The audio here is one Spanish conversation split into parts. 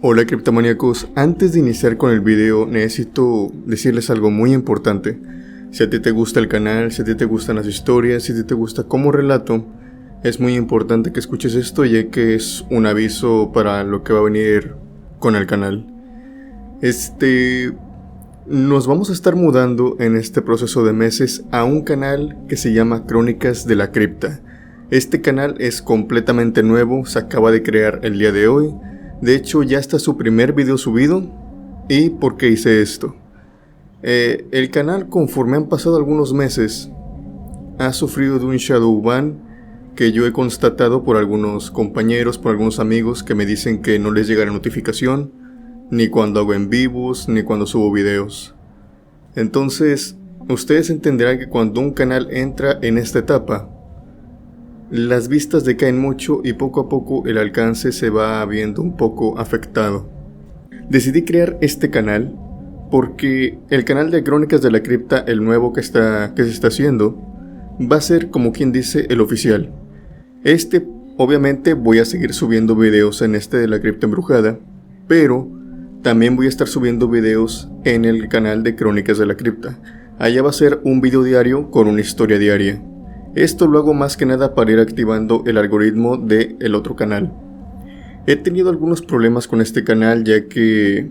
Hola criptomaníacos, antes de iniciar con el video necesito decirles algo muy importante. Si a ti te gusta el canal, si a ti te gustan las historias, si a ti te gusta cómo relato, es muy importante que escuches esto, ya que es un aviso para lo que va a venir con el canal. Nos vamos a estar mudando en este proceso de meses a un canal que se llama Crónicas de la Cripta. Este canal es completamente nuevo, se acaba de crear el día de hoy. De hecho, ya está su primer video subido. ¿Y por qué hice esto? El canal, conforme han pasado algunos meses, ha sufrido de un shadow ban que yo he constatado por algunos compañeros, por algunos amigos que me dicen que no les llega la notificación, ni cuando hago en vivos, ni cuando subo videos. Entonces, ustedes entenderán que cuando un canal entra en esta etapa, las vistas decaen mucho y poco a poco el alcance se va viendo un poco afectado. Decidí crear este canal porque el canal de Crónicas de la Cripta, el nuevo que se está haciendo, va a ser, como quien dice, el oficial. Obviamente voy a seguir subiendo videos en de la Cripta Embrujada, pero también voy a estar subiendo videos en el canal de Crónicas de la Cripta. Allá va a ser un video diario con una historia diaria. Esto lo hago más que nada para ir activando el algoritmo del otro canal. He tenido algunos problemas con este canal, ya que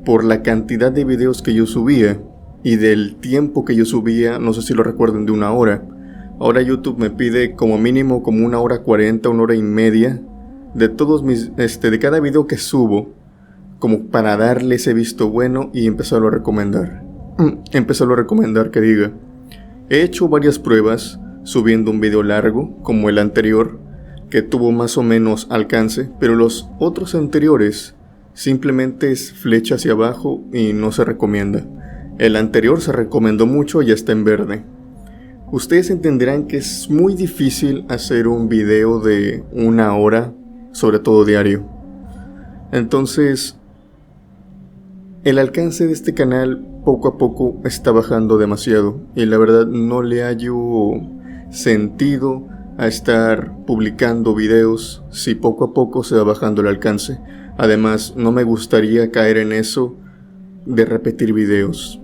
por la cantidad de videos que yo subía y del tiempo que yo subía, no sé si lo recuerdan, de 1 hora. Ahora YouTube me pide como mínimo como 1 hora 40, 1 hora y media de todos de cada video que subo, como para darle ese visto bueno y empezarlo a recomendar. Que diga. He hecho varias pruebas subiendo un video largo como el anterior, que tuvo más o menos alcance, pero los otros anteriores simplemente es flecha hacia abajo y no se recomienda. El anterior se recomendó mucho y ya está en verde. Ustedes entenderán que es muy difícil hacer un video de 1 hora, sobre todo diario. Entonces, el alcance de este canal poco a poco está bajando demasiado y la verdad no le hallo sentido a estar publicando videos si poco a poco se va bajando el alcance. Además, no me gustaría caer en eso de repetir videos.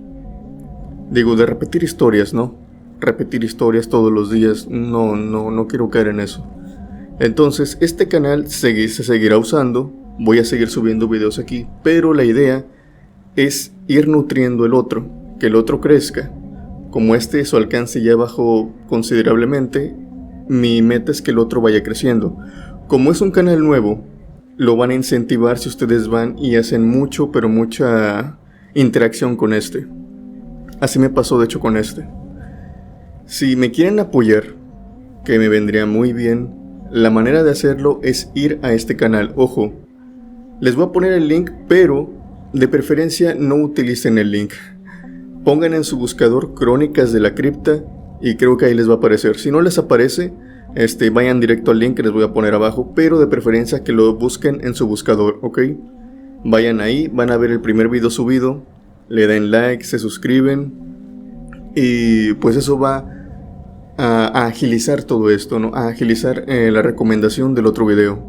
Digo, de repetir historias, ¿no? Repetir historias todos los días, no quiero caer en eso. Entonces, este canal se seguirá usando, voy a seguir subiendo videos aquí, pero la idea es ir nutriendo el otro, que el otro crezca. Como su alcance ya bajó considerablemente, mi meta es que el otro vaya creciendo. Como es un canal nuevo, lo van a incentivar si ustedes van y hacen mucha interacción con Así me pasó de hecho con Si me quieren apoyar, que me vendría muy bien, la manera de hacerlo es ir a este canal. Ojo, les voy a poner el link, pero de preferencia no utilicen el link. Pongan en su buscador Crónicas de la Cripta y creo que ahí les va a aparecer. Si no les aparece, vayan directo al link que les voy a poner abajo, pero de preferencia que lo busquen en su buscador, ¿ok? Vayan ahí, van a ver el primer video subido, le den like, se suscriben y pues eso va a agilizar todo esto, ¿no? A agilizar la recomendación del otro video.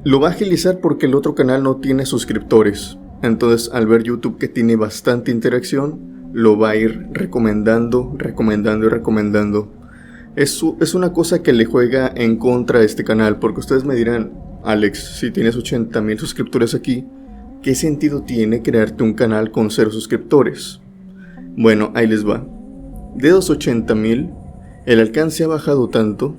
Lo va a agilizar porque el otro canal no tiene suscriptores. Entonces, al ver YouTube que tiene bastante interacción, lo va a ir recomendando. Es una cosa que le juega en contra a este canal, porque ustedes me dirán, Alex, si tienes 80,000 suscriptores aquí, ¿qué sentido tiene crearte un canal con 0 suscriptores? Bueno, ahí les va. De los 80,000, el alcance ha bajado tanto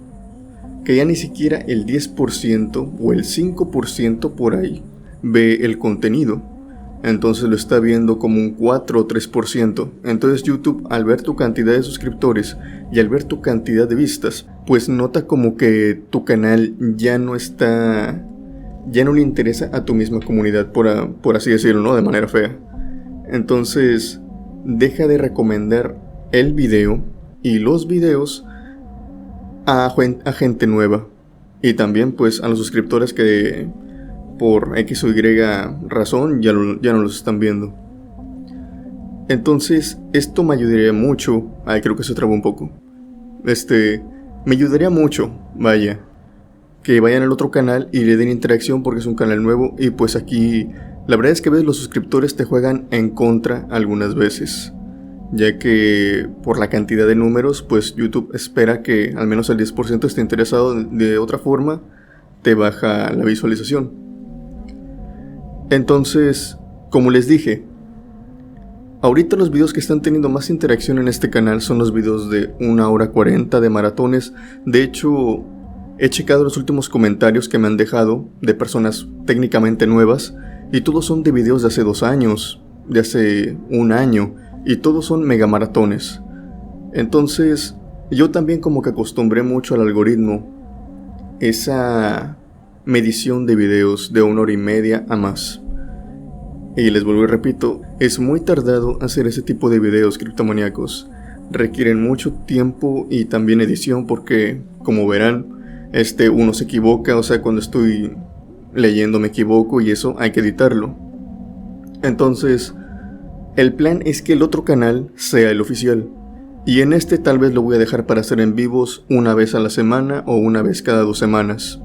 que ya ni siquiera el 10% o el 5% por ahí ve el contenido. Entonces lo está viendo como un 4 o 3%. Entonces YouTube, al ver tu cantidad de suscriptores y al ver tu cantidad de vistas, pues nota como que tu canal ya no le interesa a tu misma comunidad, por así decirlo, ¿no? De manera fea. Entonces deja de recomendar el video y los videos a gente nueva, y también pues a los suscriptores que por X o Y razón ya no los están viendo. Entonces esto me ayudaría mucho. Creo que se trabó un poco. Me ayudaría mucho, vaya, que vayan al otro canal y le den interacción porque es un canal nuevo. Y pues aquí la verdad es que a veces los suscriptores te juegan en contra algunas veces, ya que por la cantidad de números pues YouTube espera que al menos el 10% esté interesado. De otra forma te baja la visualización. Entonces, como les dije, ahorita los videos que están teniendo más interacción en este canal son los videos de 1 hora 40 de maratones. De hecho, he checado los últimos comentarios que me han dejado de personas técnicamente nuevas y todos son de videos de hace 2 años, de hace 1 año, y todos son mega maratones. Entonces, yo también como que acostumbré mucho al algoritmo esa medición de videos de 1 hora y media a más. Y les vuelvo y repito, es muy tardado hacer ese tipo de videos, criptomaníacos. Requieren mucho tiempo y también edición porque, como verán, uno se equivoca, o sea, cuando estoy leyendo me equivoco y eso hay que editarlo. Entonces, el plan es que el otro canal sea el oficial. Y en este tal vez lo voy a dejar para hacer en vivos 1 vez a la semana o 1 vez cada 2 semanas.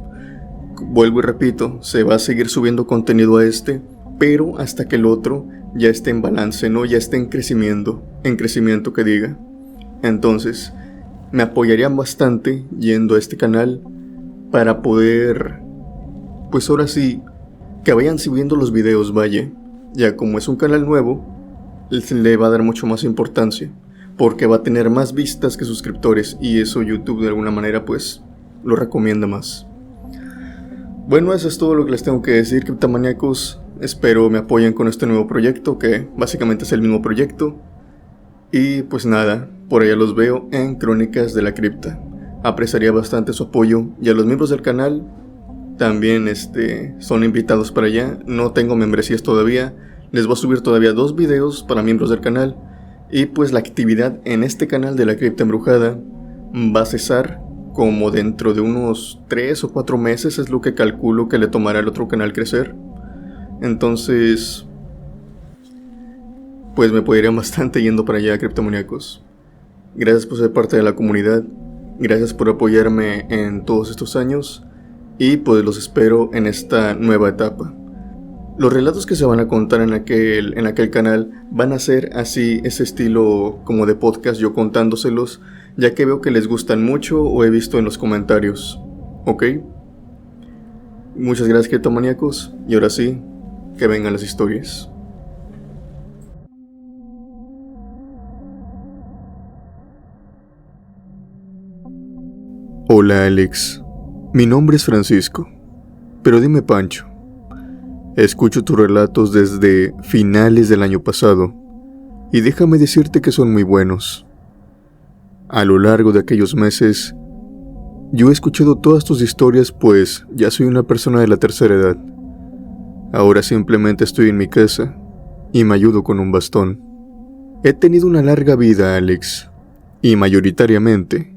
Vuelvo y repito, se va a seguir subiendo contenido a pero hasta que el otro ya esté en balance, ¿no? Ya esté en crecimiento que diga. Entonces, me apoyarían bastante yendo a este canal para poder, pues ahora sí, que vayan subiendo los videos, vaya. Ya como es un canal nuevo, le va a dar mucho más importancia, porque va a tener más vistas que suscriptores, y eso YouTube de alguna manera pues lo recomienda más. Bueno, eso es todo lo que les tengo que decir, criptomaníacos. Espero me apoyen con este nuevo proyecto, que básicamente es el mismo proyecto. Y pues nada, por allá los veo en Crónicas de la Cripta. Apreciaría bastante su apoyo, y a los miembros del canal también son invitados para allá. No tengo membresías todavía. Les voy a subir todavía 2 videos para miembros del canal. Y pues la actividad en este canal de la Cripta Embrujada va a cesar como dentro de unos 3 o 4 meses, es lo que calculo que le tomará al otro canal crecer. Entonces, pues me apoyarían bastante yendo para allá, criptomaníacos. Gracias por ser parte de la comunidad. Gracias por apoyarme en todos estos años. Y pues los espero en esta nueva etapa. Los relatos que se van a contar en aquel canal van a ser así, ese estilo como de podcast, yo contándoselos, ya que veo que les gustan mucho o he visto en los comentarios. ¿Ok? Muchas gracias, criptomaníacos, y ahora sí, que vengan las historias. Hola Alex, mi nombre es Francisco, pero dime Pancho. Escucho tus relatos desde finales del año pasado, y déjame decirte que son muy buenos. A lo largo de aquellos meses, yo he escuchado todas tus historias, pues ya soy una persona de la tercera edad. Ahora simplemente estoy en mi casa, y me ayudo con un bastón. He tenido una larga vida, Alex, y mayoritariamente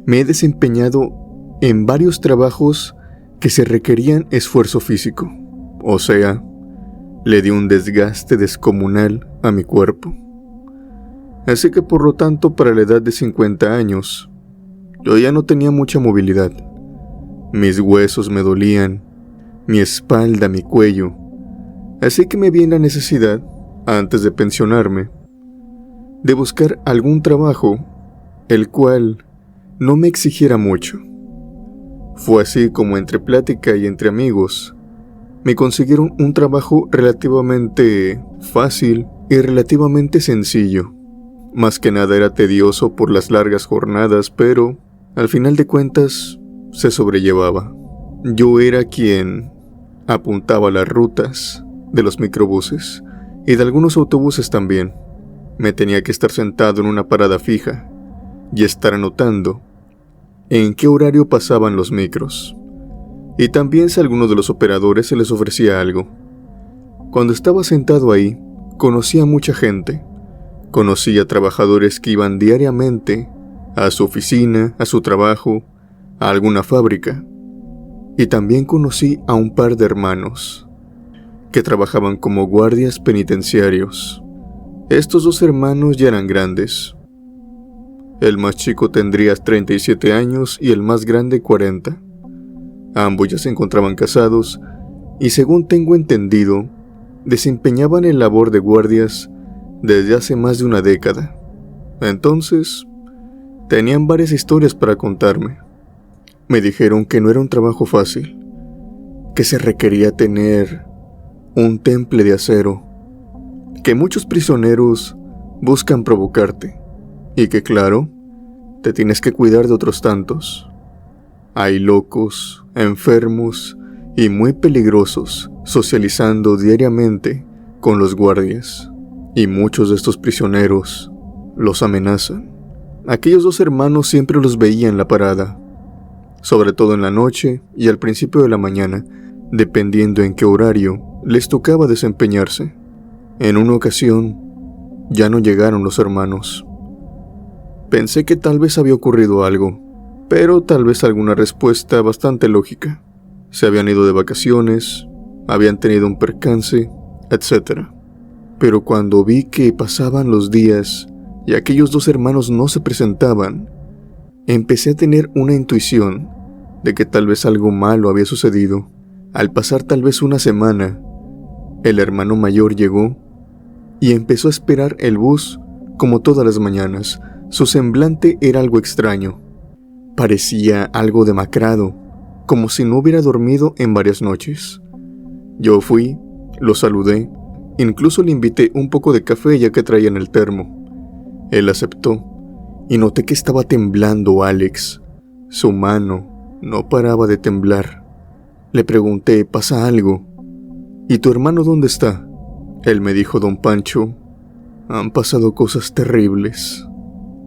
me he desempeñado en varios trabajos que se requerían esfuerzo físico. O sea, le di un desgaste descomunal a mi cuerpo. Así que por lo tanto, para la edad de 50 años, yo ya no tenía mucha movilidad. Mis huesos me dolían, mi espalda, mi cuello. Así que me vi en la necesidad, antes de pensionarme, de buscar algún trabajo, el cual no me exigiera mucho. Fue así como entre plática y entre amigos, me consiguieron un trabajo relativamente fácil y relativamente sencillo. Más que nada era tedioso por las largas jornadas, pero al final de cuentas se sobrellevaba. Yo era quien apuntaba las rutas de los microbuses y de algunos autobuses también. Me tenía que estar sentado en una parada fija y estar anotando en qué horario pasaban los micros. Y también si a alguno de los operadores se les ofrecía algo. Cuando estaba sentado ahí, conocí a mucha gente. Conocí a trabajadores que iban diariamente a su oficina, a su trabajo, a alguna fábrica. Y también conocí a un par de hermanos que trabajaban como guardias penitenciarios. Estos 2 hermanos ya eran grandes. El más chico tendría 37 años y el más grande 40. Ambos ya se encontraban casados y, según tengo entendido, desempeñaban el labor de guardias desde hace más de una década. Entonces, tenían varias historias para contarme. Me dijeron que no era un trabajo fácil, que se requería tener un temple de acero, que muchos prisioneros buscan provocarte y que, claro, te tienes que cuidar de otros tantos. Hay locos, enfermos y muy peligrosos socializando diariamente con los guardias, y muchos de estos prisioneros los amenazan. Aquellos dos hermanos siempre los veía en la parada, sobre todo en la noche y al principio de la mañana, dependiendo en qué horario les tocaba desempeñarse. En una ocasión, ya no llegaron los hermanos. Pensé que tal vez había ocurrido algo, pero tal vez alguna respuesta bastante lógica. Se habían ido de vacaciones, habían tenido un percance, etc. Pero cuando vi que pasaban los días y aquellos dos hermanos no se presentaban, empecé a tener una intuición de que tal vez algo malo había sucedido. Al pasar tal vez una semana, el hermano mayor llegó y empezó a esperar el bus como todas las mañanas. Su semblante era algo extraño. Parecía algo demacrado, como si no hubiera dormido en varias noches. Yo fui, lo saludé, incluso le invité un poco de café ya que traía en el termo. Él aceptó y noté que estaba temblando Alex. Su mano no paraba de temblar. Le pregunté, ¿pasa algo? ¿Y tu hermano dónde está? Él me dijo, don Pancho, han pasado cosas terribles.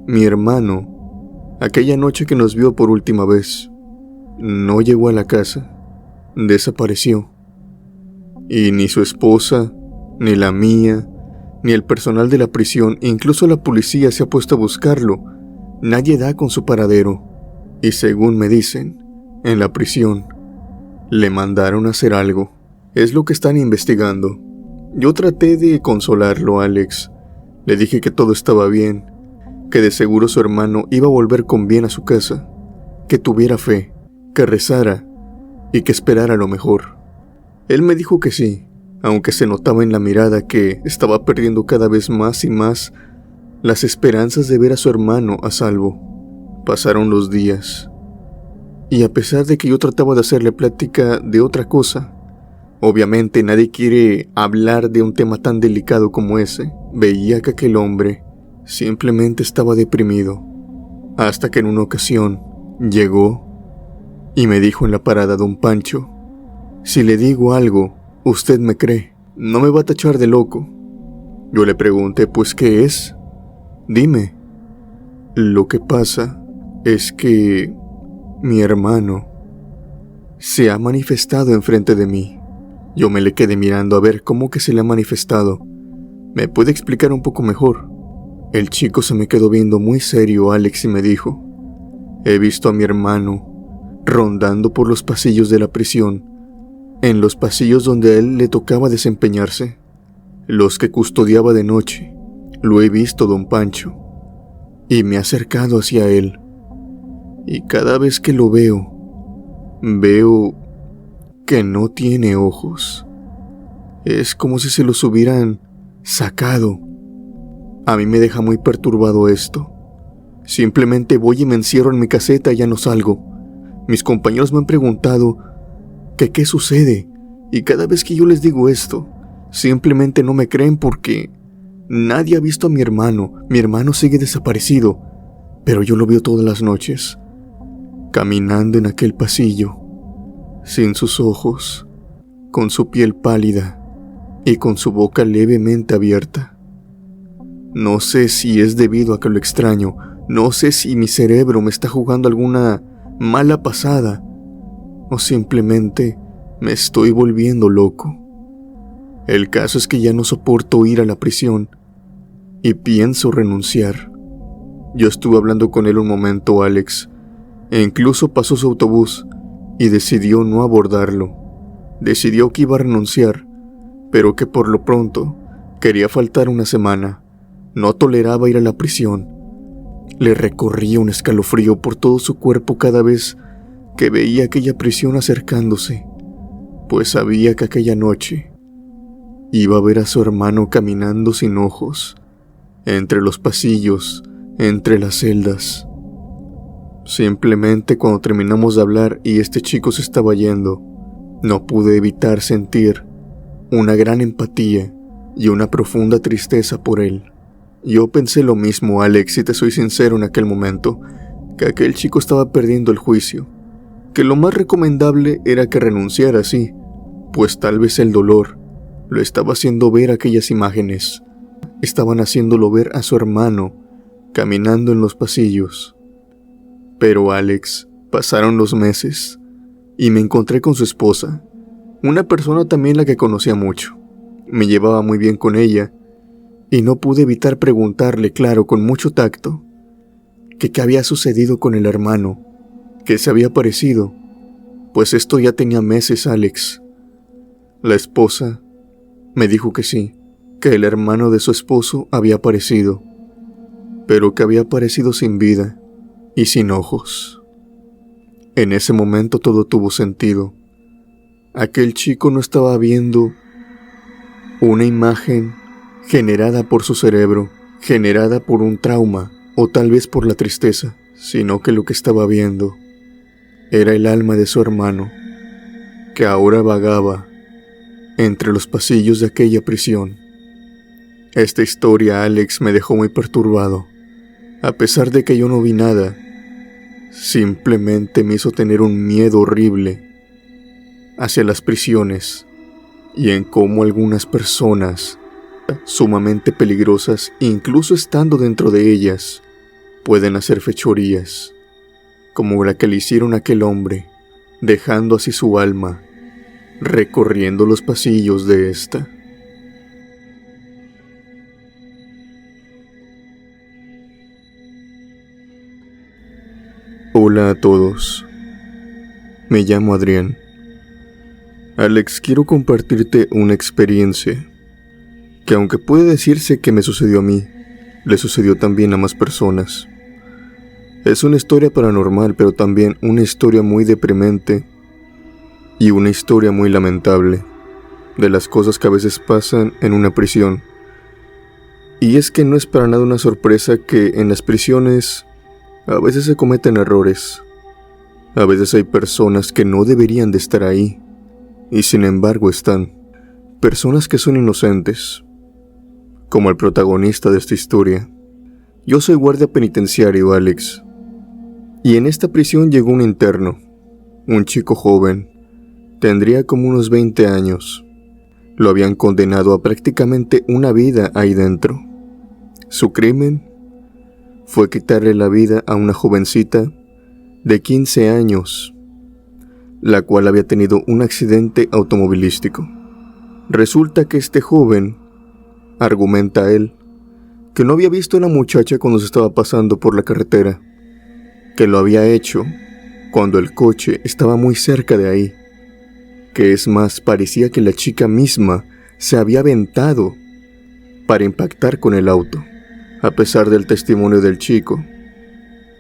Mi hermano, aquella noche que nos vio por última vez, no llegó a la casa, desapareció. Y ni su esposa, ni la mía, ni el personal de la prisión, incluso la policía se ha puesto a buscarlo. Nadie da con su paradero. Y según me dicen, en la prisión, le mandaron a hacer algo. Es lo que están investigando. Yo traté de consolarlo, Alex. Le dije que todo estaba bien, que de seguro su hermano iba a volver con bien a su casa, que tuviera fe, que rezara y que esperara lo mejor. Él me dijo que sí, aunque se notaba en la mirada que estaba perdiendo cada vez más y más las esperanzas de ver a su hermano a salvo. Pasaron los días, y a pesar de que yo trataba de hacerle plática de otra cosa, obviamente nadie quiere hablar de un tema tan delicado como ese, veía que aquel hombre simplemente estaba deprimido, hasta que en una ocasión llegó y me dijo en la parada, don Pancho, si le digo algo, usted me cree, no me va a tachar de loco. Yo le pregunté, pues, ¿qué es? Dime. Lo que pasa es que mi hermano se ha manifestado enfrente de mí. Yo me le quedé mirando a ver cómo que se le ha manifestado. ¿Me puede explicar un poco mejor? El chico se me quedó viendo muy serio, Alex, y me dijo, he visto a mi hermano rondando por los pasillos de la prisión, en los pasillos donde a él le tocaba desempeñarse, los que custodiaba de noche. Lo he visto, don Pancho, y me he acercado hacia él, y cada vez que lo veo que no tiene ojos. Es como si se los hubieran sacado. A mí me deja muy perturbado esto. Simplemente voy y me encierro en mi caseta y ya no salgo. Mis compañeros me han preguntado que qué sucede, y cada vez que yo les digo esto, simplemente no me creen porque nadie ha visto a mi hermano. Mi hermano sigue desaparecido, pero yo lo veo todas las noches, caminando en aquel pasillo, sin sus ojos, con su piel pálida y con su boca levemente abierta. No sé si es debido a que lo extraño, no sé si mi cerebro me está jugando alguna mala pasada, o simplemente me estoy volviendo loco. El caso es que ya no soporto ir a la prisión y pienso renunciar. Yo estuve hablando con él un momento, Alex, e incluso pasó su autobús y decidió no abordarlo. Decidió que iba a renunciar, pero que por lo pronto quería faltar una semana. No toleraba ir a la prisión. Le recorría un escalofrío por todo su cuerpo cada vez que veía aquella prisión acercándose, pues sabía que aquella noche iba a ver a su hermano caminando sin ojos, entre los pasillos, entre las celdas. Simplemente cuando terminamos de hablar y este chico se estaba yendo, no pude evitar sentir una gran empatía y una profunda tristeza por él. Yo pensé lo mismo, Alex, si te soy sincero, en aquel momento, que aquel chico estaba perdiendo el juicio, que lo más recomendable era que renunciara así, pues tal vez el dolor lo estaba haciendo ver aquellas imágenes, estaban haciéndolo ver a su hermano caminando en los pasillos. Pero Alex, pasaron los meses y me encontré con su esposa, una persona también la que conocía mucho. Me llevaba muy bien con ella y no pude evitar preguntarle, claro, con mucho tacto, que qué había sucedido con el hermano, que se había aparecido, pues esto ya tenía meses, Alex. La esposa me dijo que sí, que el hermano de su esposo había aparecido, pero que había aparecido sin vida y sin ojos. En ese momento todo tuvo sentido. Aquel chico no estaba viendo una imagen generada por su cerebro, generada por un trauma o tal vez por la tristeza, sino que lo que estaba viendo era el alma de su hermano, que ahora vagaba entre los pasillos de aquella prisión. Esta historia, Alex, me dejó muy perturbado. A pesar de que yo no vi nada, simplemente me hizo tener un miedo horrible hacia las prisiones y en cómo algunas personas sumamente peligrosas, incluso estando dentro de ellas, pueden hacer fechorías, como la que le hicieron a aquel hombre, dejando así su alma recorriendo los pasillos de esta. Hola a todos, me llamo Adrián. Alex, quiero compartirte una experiencia que, aunque puede decirse que me sucedió a mí, le sucedió también a más personas. Es una historia paranormal, pero también una historia muy deprimente y una historia muy lamentable de las cosas que a veces pasan en una prisión. Y es que no es para nada una sorpresa que en las prisiones a veces se cometen errores. A veces hay personas que no deberían de estar ahí y sin embargo están. Personas que son inocentes, como el protagonista de esta historia. Yo soy guardia penitenciario, Alex, y en esta prisión llegó un interno, un chico joven, tendría como unos 20 años. Lo habían condenado a prácticamente una vida ahí dentro. Su crimen fue quitarle la vida a una jovencita de 15 años, la cual había tenido un accidente automovilístico. Resulta que este joven, argumenta él, que no había visto a la muchacha cuando se estaba pasando por la carretera, que lo había hecho cuando el coche estaba muy cerca de ahí, que es más, parecía que la chica misma se había aventado para impactar con el auto. A pesar del testimonio del chico,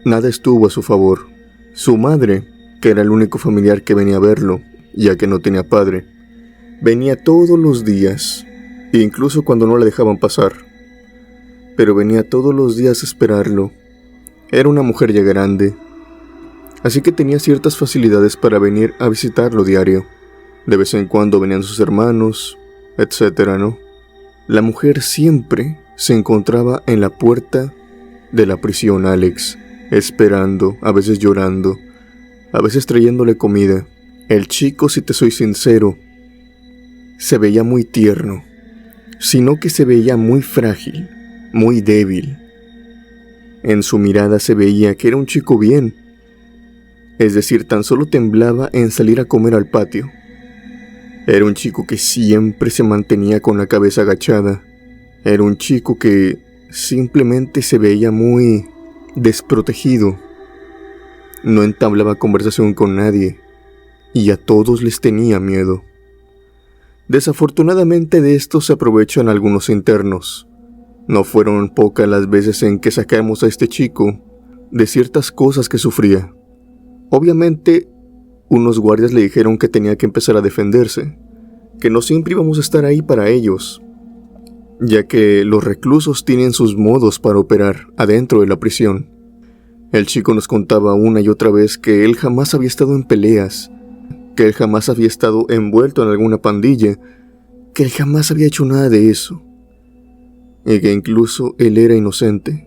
nada estuvo a su favor. Su madre, que era el único familiar que venía a verlo, ya que no tenía padre, venía todos los días, incluso cuando no la dejaban pasar, pero venía todos los días a esperarlo. Era una mujer ya grande, así que tenía ciertas facilidades para venir a visitarlo diario. De vez en cuando venían sus hermanos, etcétera, ¿no? La mujer siempre se encontraba en la puerta de la prisión, Alex, esperando, a veces llorando, a veces trayéndole comida. El chico, si te soy sincero, se veía muy tierno, sino que se veía muy frágil, muy débil. En su mirada se veía que era un chico bien, es decir, tan solo temblaba en salir a comer al patio. Era un chico que siempre se mantenía con la cabeza agachada. Era un chico que simplemente se veía muy desprotegido. No entablaba conversación con nadie y a todos les tenía miedo. Desafortunadamente de esto se aprovechan algunos internos. No fueron pocas las veces en que sacamos a este chico de ciertas cosas que sufría. Obviamente unos guardias le dijeron que tenía que empezar a defenderse, que no siempre íbamos a estar ahí para ellos, ya que los reclusos tienen sus modos para operar adentro de la prisión. El chico nos contaba una y otra vez que él jamás había estado en peleas, que él jamás había estado envuelto en alguna pandilla, que él jamás había hecho nada de eso, y que incluso él era inocente,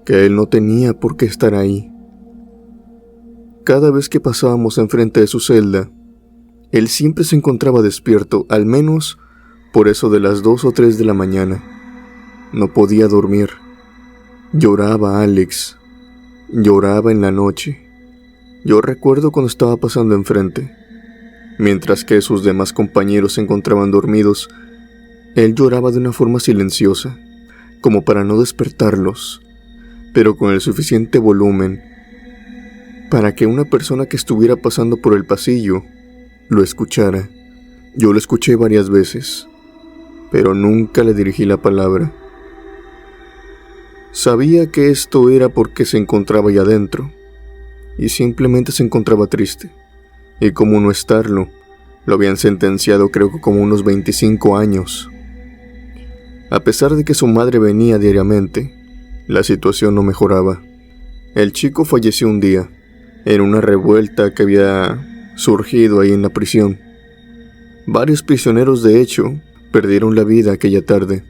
que él no tenía por qué estar ahí. Cada vez que pasábamos enfrente de su celda, él siempre se encontraba despierto, al menos por eso de las 2 o 3 de la mañana. No podía dormir. Lloraba Alex. Lloraba en la noche. Yo recuerdo cuando estaba pasando enfrente. Mientras que sus demás compañeros se encontraban dormidos, él lloraba de una forma silenciosa, como para no despertarlos, pero con el suficiente volumen para que una persona que estuviera pasando por el pasillo lo escuchara. Yo lo escuché varias veces, pero nunca le dirigí la palabra. Sabía que esto era porque se encontraba ahí adentro, y simplemente se encontraba triste, y como no estarlo, lo habían sentenciado creo que como unos 25 años. A pesar de que su madre venía diariamente, la situación no mejoraba. El chico falleció un día, en una revuelta que había surgido ahí en la prisión. Varios prisioneros, de hecho, perdieron la vida aquella tarde,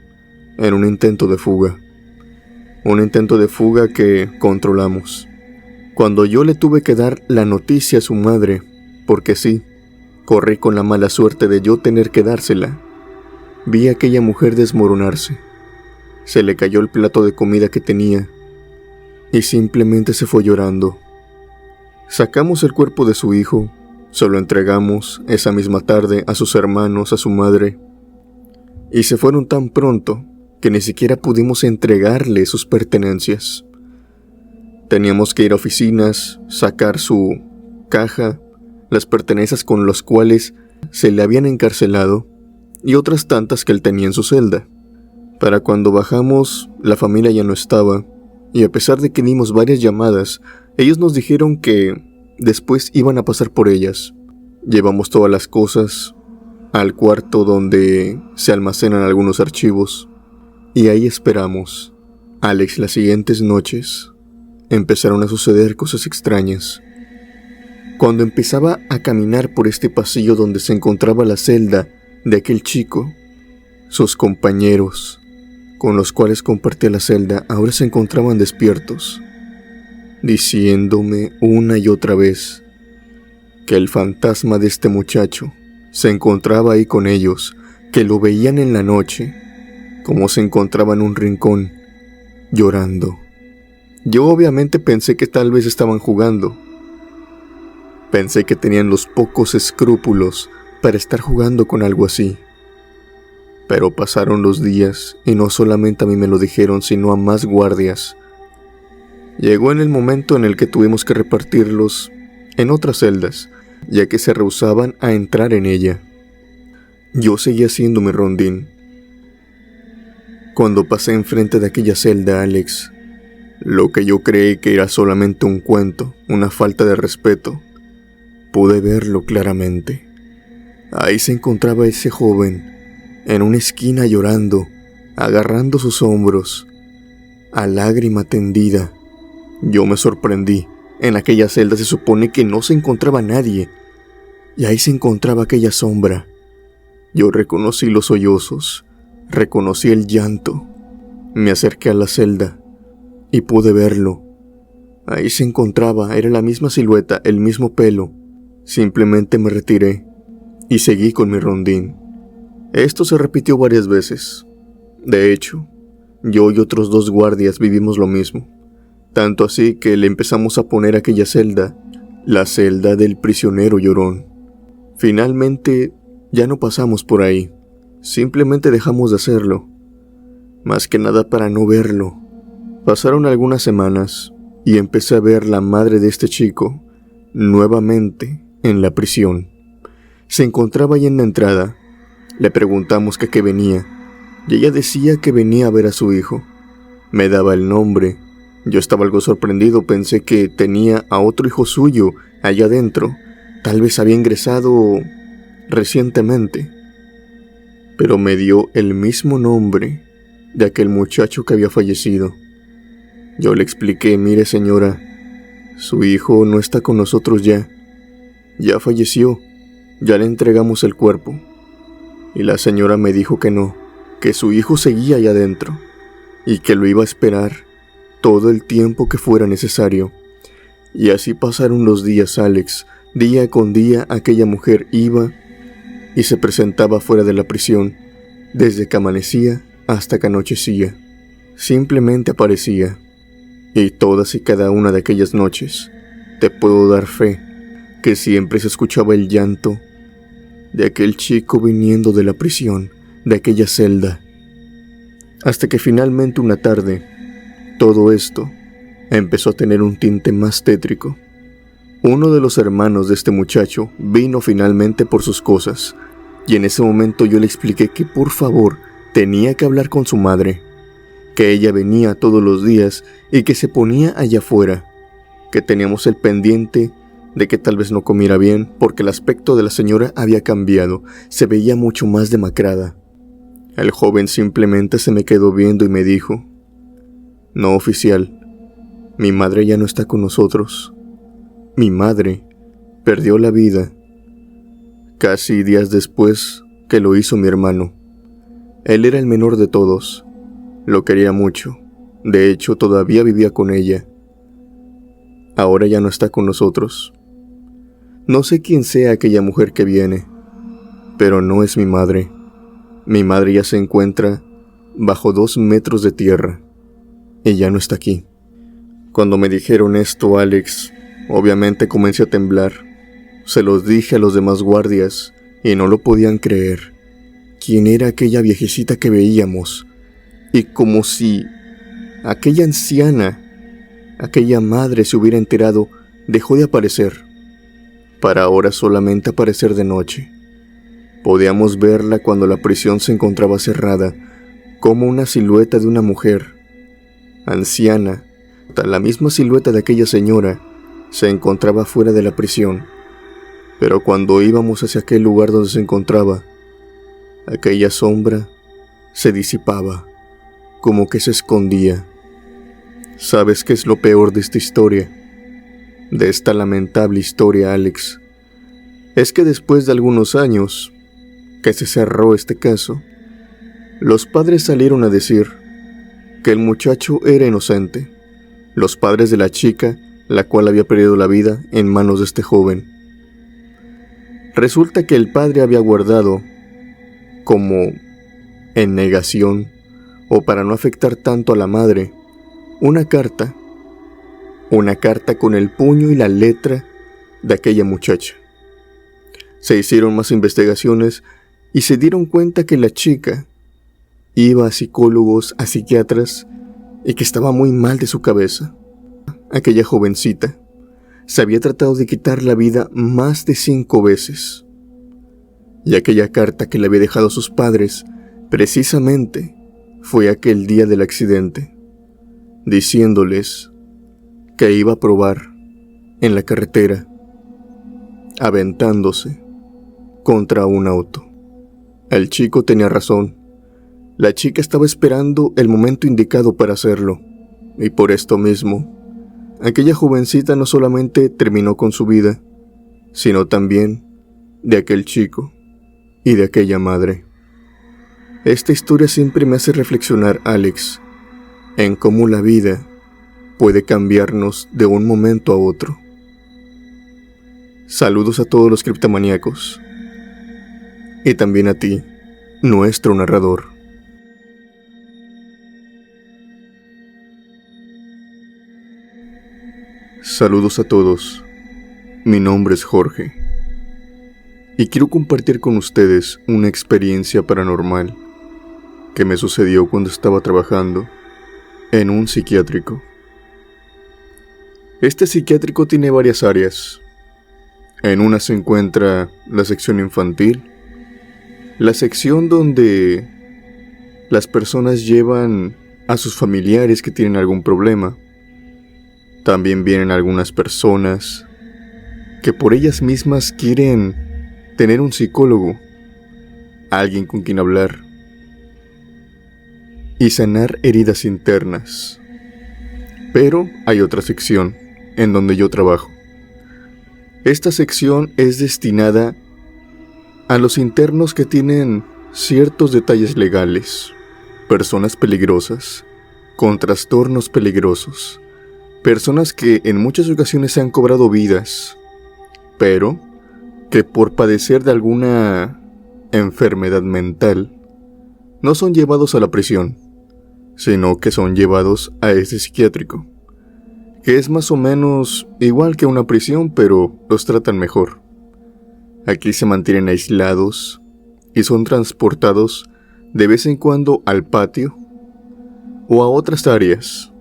en un intento de fuga. Un intento de fuga que controlamos. Cuando yo le tuve que dar la noticia a su madre, porque sí, corrí con la mala suerte de yo tener que dársela, vi a aquella mujer desmoronarse. Se le cayó el plato de comida que tenía, y simplemente se fue llorando. Sacamos el cuerpo de su hijo, se lo entregamos esa misma tarde a sus hermanos, a su madre, y se fueron tan pronto que ni siquiera pudimos entregarle sus pertenencias. Teníamos que ir a oficinas, sacar su caja, las pertenencias con las cuales se le habían encarcelado y otras tantas que él tenía en su celda. Para cuando bajamos, la familia ya no estaba, y a pesar de que dimos varias llamadas, ellos nos dijeron que después iban a pasar por ellas. Llevamos todas las cosas al cuarto donde se almacenan algunos archivos, y ahí esperamos. Alex, las siguientes noches empezaron a suceder cosas extrañas. Cuando empezaba a caminar por este pasillo donde se encontraba la celda de aquel chico, sus compañeros con los cuales compartía la celda ahora se encontraban despiertos, diciéndome una y otra vez que el fantasma de este muchacho se encontraba ahí con ellos, que lo veían en la noche, como se encontraba en un rincón, llorando. Yo obviamente pensé que tal vez estaban jugando. Pensé que tenían los pocos escrúpulos para estar jugando con algo así. Pero pasaron los días y no solamente a mí me lo dijeron, sino a más guardias. Llegó en el momento en el que tuvimos que repartirlos en otras celdas, ya que se rehusaban a entrar en ella. Yo seguía haciendo mi rondín. Cuando pasé enfrente de aquella celda, Alex, lo que yo creí que era solamente un cuento, una falta de respeto, pude verlo claramente. Ahí se encontraba ese joven, en una esquina llorando, agarrando sus hombros, a lágrima tendida. Yo me sorprendí. En aquella celda se supone que no se encontraba nadie, y ahí se encontraba aquella sombra. Yo reconocí los sollozos, reconocí el llanto. Me acerqué a la celda y pude verlo. Ahí se encontraba, era la misma silueta, el mismo pelo. Simplemente me retiré y seguí con mi rondín. Esto se repitió varias veces. De hecho, yo y otros 2 guardias vivimos lo mismo. Tanto así que le empezamos a poner a aquella celda la celda del prisionero llorón. Finalmente, ya no pasamos por ahí. Simplemente dejamos de hacerlo. Más que nada para no verlo. Pasaron algunas semanas y empecé a ver la madre de este chico nuevamente en la prisión. Se encontraba ahí en la entrada. Le preguntamos que a qué venía, y ella decía que venía a ver a su hijo. Me daba el nombre. Yo estaba algo sorprendido, pensé que tenía a otro hijo suyo allá adentro, Tal vez había ingresado recientemente, pero me dio el mismo nombre de aquel muchacho que había fallecido. Yo le expliqué: mire señora, su hijo no está con nosotros ya falleció, ya le entregamos el cuerpo. Y la señora me dijo que no, que su hijo seguía allá adentro y que lo iba a esperar todo el tiempo que fuera necesario. Y así pasaron los días, Alex. Día con día aquella mujer iba y se presentaba fuera de la prisión, desde que amanecía hasta que anochecía. Simplemente aparecía. Y todas y cada una de aquellas noches, te puedo dar fe, que siempre se escuchaba el llanto de aquel chico viniendo de la prisión, de aquella celda. Hasta que finalmente una tarde, todo esto empezó a tener un tinte más tétrico. Uno de los hermanos de este muchacho vino finalmente por sus cosas, y en ese momento yo le expliqué que por favor tenía que hablar con su madre, que ella venía todos los días y que se ponía allá afuera, que teníamos el pendiente de que tal vez no comiera bien porque el aspecto de la señora había cambiado, se veía mucho más demacrada. El joven simplemente se me quedó viendo y me dijo: no, oficial, mi madre ya no está con nosotros. Mi madre perdió la vida casi días después que lo hizo mi hermano. Él era el menor de todos, lo quería mucho, de hecho todavía vivía con ella. Ahora ya no está con nosotros. No sé quién sea aquella mujer que viene, pero no es mi madre. Mi madre ya se encuentra bajo 2 metros de tierra y ya no está aquí. Cuando me dijeron esto, Alex, obviamente comencé a temblar. Se los dije a los demás guardias y no lo podían creer. ¿Quién era aquella viejecita que veíamos? Y como si aquella anciana, aquella madre se hubiera enterado, dejó de aparecer, para ahora solamente aparecer de noche. Podíamos verla cuando la prisión se encontraba cerrada, como una silueta de una mujer, anciana, la misma silueta de aquella señora, se encontraba fuera de la prisión. Pero cuando íbamos hacia aquel lugar donde se encontraba, aquella sombra se disipaba, como que se escondía. ¿Sabes qué es lo peor de esta historia? De esta lamentable historia, Alex. Es que después de algunos años que se cerró este caso, los padres salieron a decir que el muchacho era inocente. Los padres de la chica, la cual había perdido la vida en manos de este joven. Resulta que el padre había guardado, como en negación, o para no afectar tanto a la madre, una carta con el puño y la letra de aquella muchacha. Se hicieron más investigaciones y se dieron cuenta que la chica iba a psicólogos, a psiquiatras, y que estaba muy mal de su cabeza. Aquella jovencita se había tratado de quitar la vida más de 5 veces. Y aquella carta que le había dejado a sus padres, precisamente, fue aquel día del accidente, diciéndoles que iba a probar en la carretera, aventándose contra un auto. El chico tenía razón. La chica estaba esperando el momento indicado para hacerlo, y por esto mismo, aquella jovencita no solamente terminó con su vida, sino también de aquel chico y de aquella madre. Esta historia siempre me hace reflexionar, Alex, en cómo la vida puede cambiarnos de un momento a otro. Saludos a todos los criptomaníacos, y también a ti, nuestro narrador. Saludos a todos, mi nombre es Jorge, y quiero compartir con ustedes una experiencia paranormal que me sucedió cuando estaba trabajando en un psiquiátrico. Este psiquiátrico tiene varias áreas. En una se encuentra la sección infantil, la sección donde las personas llevan a sus familiares que tienen algún problema. También vienen algunas personas que por ellas mismas quieren tener un psicólogo, alguien con quien hablar y sanar heridas internas. Pero hay otra sección en donde yo trabajo. Esta sección es destinada a los internos que tienen ciertos detalles legales, personas peligrosas, con trastornos peligrosos, personas que en muchas ocasiones se han cobrado vidas, pero que por padecer de alguna enfermedad mental no son llevados a la prisión, sino que son llevados a este psiquiátrico, que es más o menos igual que una prisión, pero los tratan mejor. Aquí se mantienen aislados y son transportados de vez en cuando al patio o a otras áreas,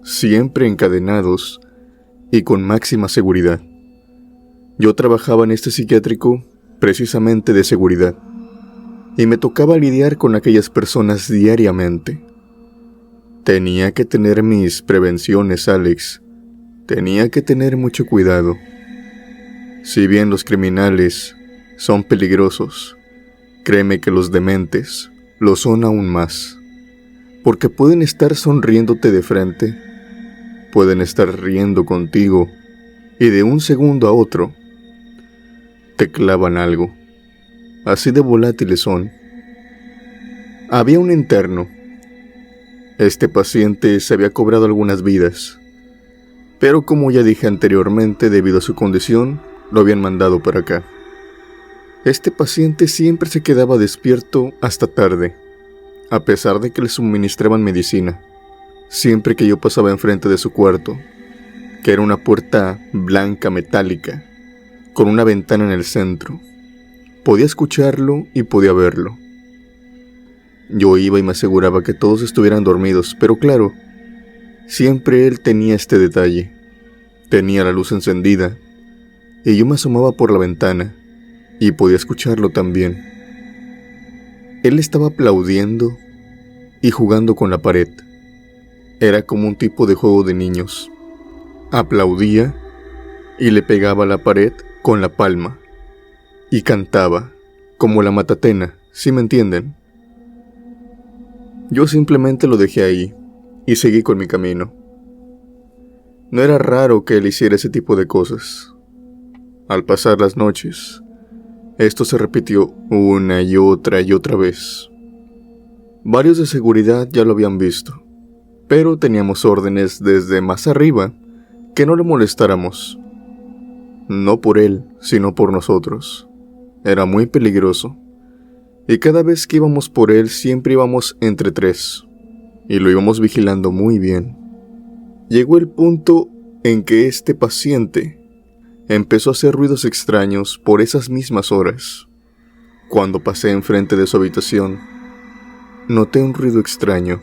siempre encadenados y con máxima seguridad. Yo trabajaba en este psiquiátrico precisamente de seguridad, y me tocaba lidiar con aquellas personas diariamente. Tenía que tener mis prevenciones, Alex. Tenía que tener mucho cuidado. Si bien los criminales son peligrosos, créeme que los dementes lo son aún más. Porque pueden estar sonriéndote de frente, pueden estar riendo contigo, y de un segundo a otro te clavan algo. Así de volátiles son. Había un interno. Este paciente se había cobrado algunas vidas, pero como ya dije anteriormente, debido a su condición, lo habían mandado para acá. Este paciente siempre se quedaba despierto hasta tarde, a pesar de que le suministraban medicina. Siempre que yo pasaba enfrente de su cuarto, que era una puerta blanca metálica, con una ventana en el centro, podía escucharlo y podía verlo. Yo iba y me aseguraba que todos estuvieran dormidos, pero claro, siempre él tenía este detalle. Tenía la luz encendida, y yo me asomaba por la ventana, y podía escucharlo también. Él estaba aplaudiendo y jugando con la pared. Era como un tipo de juego de niños. Aplaudía y le pegaba a la pared con la palma, y cantaba, como la Matatena, ¿sí me entienden? Yo simplemente lo dejé ahí, y seguí con mi camino. No era raro que él hiciera ese tipo de cosas. Al pasar las noches, esto se repitió una y otra vez. Varios de seguridad ya lo habían visto, pero teníamos órdenes desde más arriba que no le molestáramos. No por él, sino por nosotros. Era muy peligroso, y cada vez que íbamos por él siempre íbamos entre 3, y lo íbamos vigilando muy bien. Llegó el punto en que este paciente empezó a hacer ruidos extraños por esas mismas horas. Cuando pasé enfrente de su habitación, noté un ruido extraño.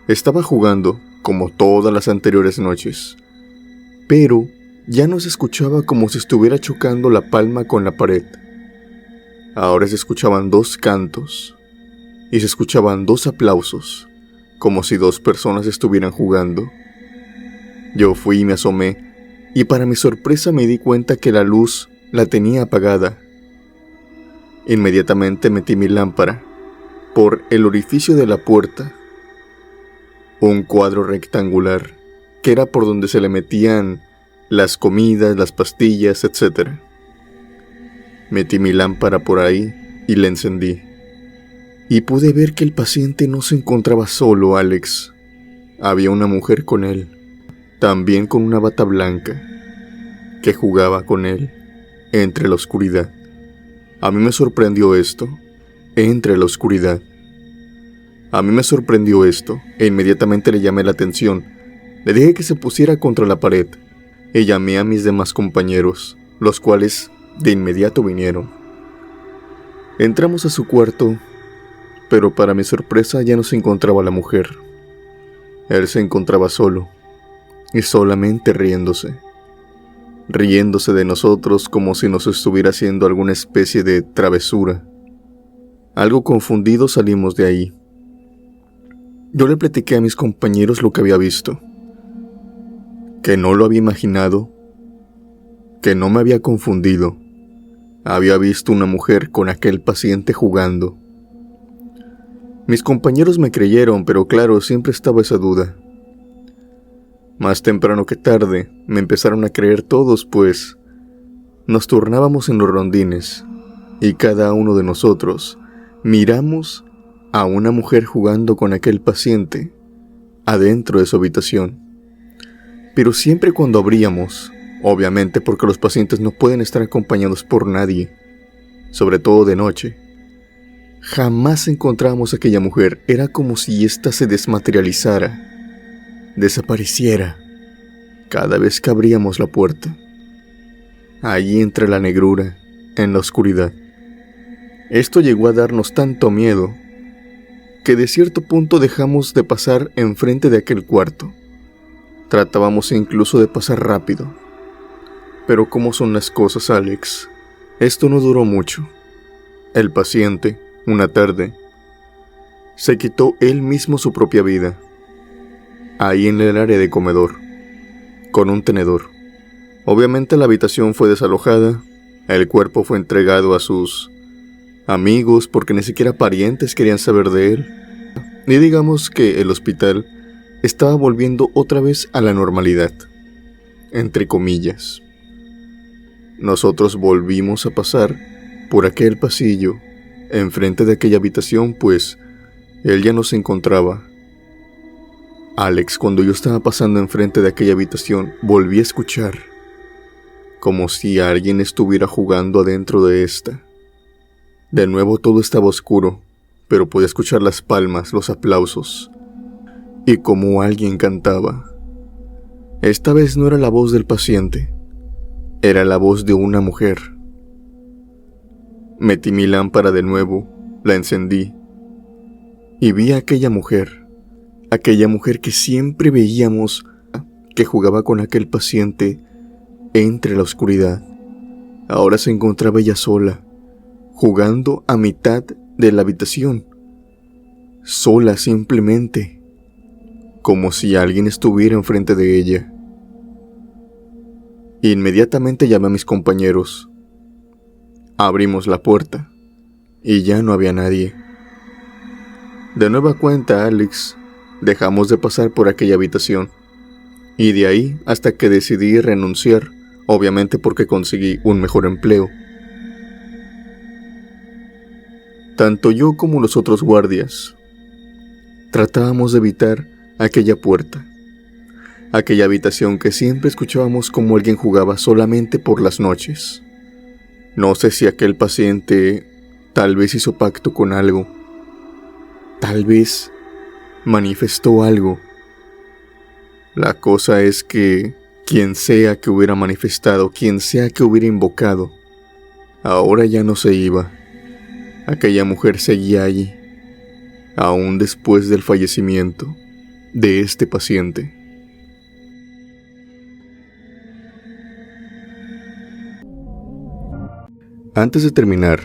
Estaba jugando, como todas las anteriores noches, pero ya no se escuchaba como si estuviera chocando la palma con la pared. Ahora se escuchaban 2 cantos, y se escuchaban 2 aplausos, como si 2 personas estuvieran jugando. Yo fui y me asomé, y para mi sorpresa me di cuenta que la luz la tenía apagada. Inmediatamente metí mi lámpara por el orificio de la puerta, un cuadro rectangular, que era por donde se le metían las comidas, las pastillas, etc. Metí mi lámpara por ahí y la encendí. Y pude ver que el paciente no se encontraba solo, Alex. Había una mujer con él, también con una bata blanca, que jugaba con él entre la oscuridad. A mí me sorprendió esto, entre la oscuridad. A mí me sorprendió esto, e inmediatamente le llamé la atención. Le dije que se pusiera contra la pared, y llamé a mis demás compañeros, los cuales de inmediato vinieron. Entramos a su cuarto, pero para mi sorpresa ya no se encontraba la mujer. Él se encontraba solo, y solamente riéndose de nosotros como si nos estuviera haciendo alguna especie de travesura. Algo confundidos salimos de ahí. Yo le platiqué a mis compañeros lo que había visto, que no lo había imaginado, que no me había confundido. Había visto una mujer con aquel paciente jugando. Mis compañeros me creyeron, pero claro, siempre estaba esa duda. Más temprano que tarde, me empezaron a creer todos, pues nos turnábamos en los rondines, y cada uno de nosotros miramos a una mujer jugando con aquel paciente adentro de su habitación. Pero siempre cuando abríamos, obviamente porque los pacientes no pueden estar acompañados por nadie, sobre todo de noche, jamás encontrábamos a aquella mujer. Era como si ésta se desmaterializara, desapareciera, cada vez que abríamos la puerta. Allí entre la negrura, en la oscuridad. Esto llegó a darnos tanto miedo, que de cierto punto dejamos de pasar enfrente de aquel cuarto. Tratábamos incluso de pasar rápido. Pero ¿cómo son las cosas, Alex? Esto no duró mucho. El paciente, una tarde, se quitó él mismo su propia vida, ahí en el área de comedor, con un tenedor. Obviamente la habitación fue desalojada, el cuerpo fue entregado a sus amigos porque ni siquiera parientes querían saber de él. Y digamos que el hospital estaba volviendo otra vez a la normalidad, entre comillas. Nosotros volvimos a pasar por aquel pasillo, enfrente de aquella habitación, pues él ya no se encontraba. Alex, cuando yo estaba pasando enfrente de aquella habitación, volví a escuchar como si alguien estuviera jugando adentro de esta. De nuevo todo estaba oscuro, pero podía escuchar las palmas, los aplausos, y como alguien cantaba. Esta vez no era la voz del paciente, era la voz de una mujer. Metí mi lámpara de nuevo, la encendí, y vi a aquella mujer que siempre veíamos, que jugaba con aquel paciente entre la oscuridad. Ahora se encontraba ella sola, jugando a mitad de la habitación, sola simplemente, como si alguien estuviera enfrente de ella. Inmediatamente llamé a mis compañeros. Abrimos la puerta y ya no había nadie. De nueva cuenta, Alex, dejamos de pasar por aquella habitación, y de ahí hasta que decidí renunciar, obviamente porque conseguí un mejor empleo. Tanto yo como los otros guardias tratábamos de evitar aquella puerta, aquella habitación que siempre escuchábamos como alguien jugaba solamente por las noches. No sé si aquel paciente tal vez hizo pacto con algo, tal vez manifestó algo. La cosa es que quien sea que hubiera manifestado, quien sea que hubiera invocado, ahora ya no se iba. Aquella mujer seguía allí, aún después del fallecimiento de este paciente. Antes de terminar,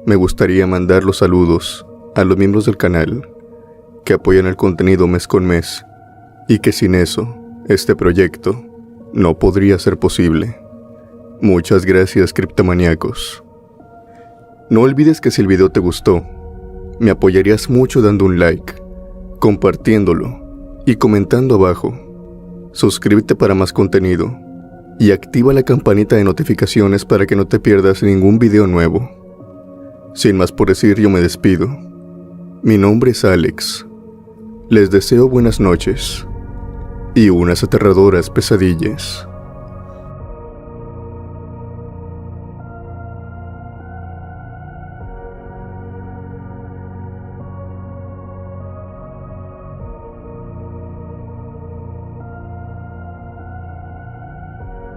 me gustaría mandar los saludos a los miembros del canal que apoyan el contenido mes con mes, y que sin eso, este proyecto no podría ser posible. Muchas gracias, criptomaníacos. No olvides que si el video te gustó, me apoyarías mucho dando un like, compartiéndolo y comentando abajo. Suscríbete para más contenido y activa la campanita de notificaciones para que no te pierdas ningún video nuevo. Sin más por decir, yo me despido. Mi nombre es Alex. Les deseo buenas noches y unas aterradoras pesadillas.